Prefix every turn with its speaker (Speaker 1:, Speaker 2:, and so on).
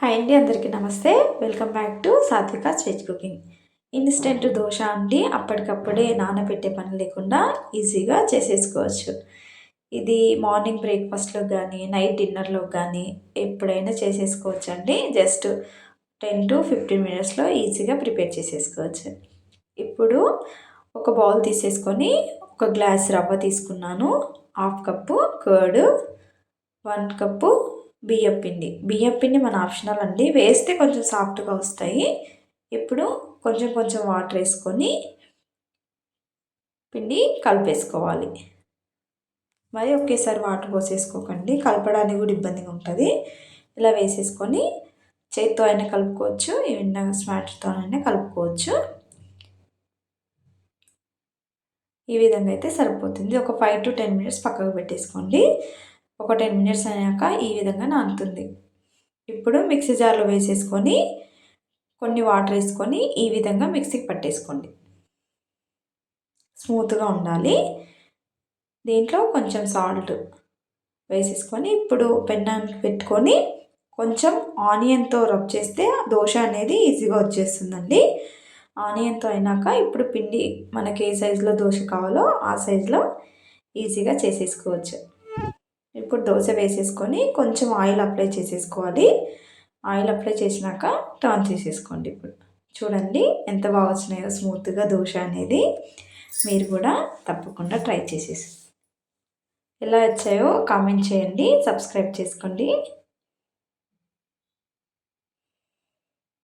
Speaker 1: Hi అండి, అందరికీ నమస్తే. Welcome back to Satvika's veg cooking. Instant dosa అండి, అప్పటికప్పుడే నానబెట్టే పని లేకుండా ఈజీగా చేసేసుకోవచ్చు. ఇది మార్నింగ్ బ్రేక్ఫాస్ట్‌లో కానీ, నైట్ డిన్నర్‌లో కానీ ఎప్పుడైనా చేసేసుకోవచ్చు అండి. జస్ట్ 10-15 మినిట్స్‌లో ఈజీగా ప్రిపేర్ చేసేసుకోవచ్చు. ఇప్పుడు ఒక బౌల్ తీసేసుకొని ఒక గ్లాస్ రవ్వ తీసుకున్నాను, హాఫ్ కప్పు కర్డ్, 1 కప్పు బియ్యం పిండి మన ఆప్షనల్ అండి. వేస్తే కొంచెం సాఫ్ట్గా వస్తాయి. ఇప్పుడు కొంచెం కొంచెం వాటర్ వేసుకొని పిండి కలిపేసుకోవాలి. మరి ఒకేసారి వాటర్ పోసేసుకోకండి, కలపడానికి కూడా ఇబ్బందిగా ఉంటుంది. ఇలా వేసేసుకొని చేత్తో అయినా కలుపుకోవచ్చు, ఏమైనా స్మాట్తో అయినా కలుపుకోవచ్చు. ఈ విధంగా అయితే సరిపోతుంది. ఒక 5-10 మినిట్స్ పక్కకు పెట్టేసుకోండి. ఒక 10 మినిట్స్ అయ్యాక ఈ విధంగా నానుతుంది. ఇప్పుడు మిక్సీ జార్లో వేసేసుకొని కొన్ని వాటర్ వేసుకొని ఈ విధంగా మిక్సీకి పట్టేసుకోండి. స్మూత్గా ఉండాలి. దీంట్లో కొంచెం సాల్ట్ వేసేసుకొని ఇప్పుడు పెన్నానికి పెట్టుకొని కొంచెం ఆనియన్తో రబ్ చేస్తే దోశ అనేది ఈజీగా వచ్చేస్తుందండి. ఆనియన్తో అయినాక ఇప్పుడు పిండి మనకి ఏ సైజులో దోశ కావాలో ఆ సైజులో ఈజీగా చేసేసుకోవచ్చు. ఇప్పుడు దోశ వేసేసుకొని కొంచెం ఆయిల్ అప్లై చేసేసుకోవాలి. ఆయిల్ అప్లై చేసినాక టర్న్ చేసేసుకోండి. ఇప్పుడు చూడండి ఎంత బాగా వచ్చినాయో స్మూత్గా దోశ అనేది. మీరు కూడా తప్పకుండా ట్రై చేసేసి ఎలా వచ్చాయో కామెంట్ చేయండి, సబ్స్క్రైబ్ చేసుకోండి.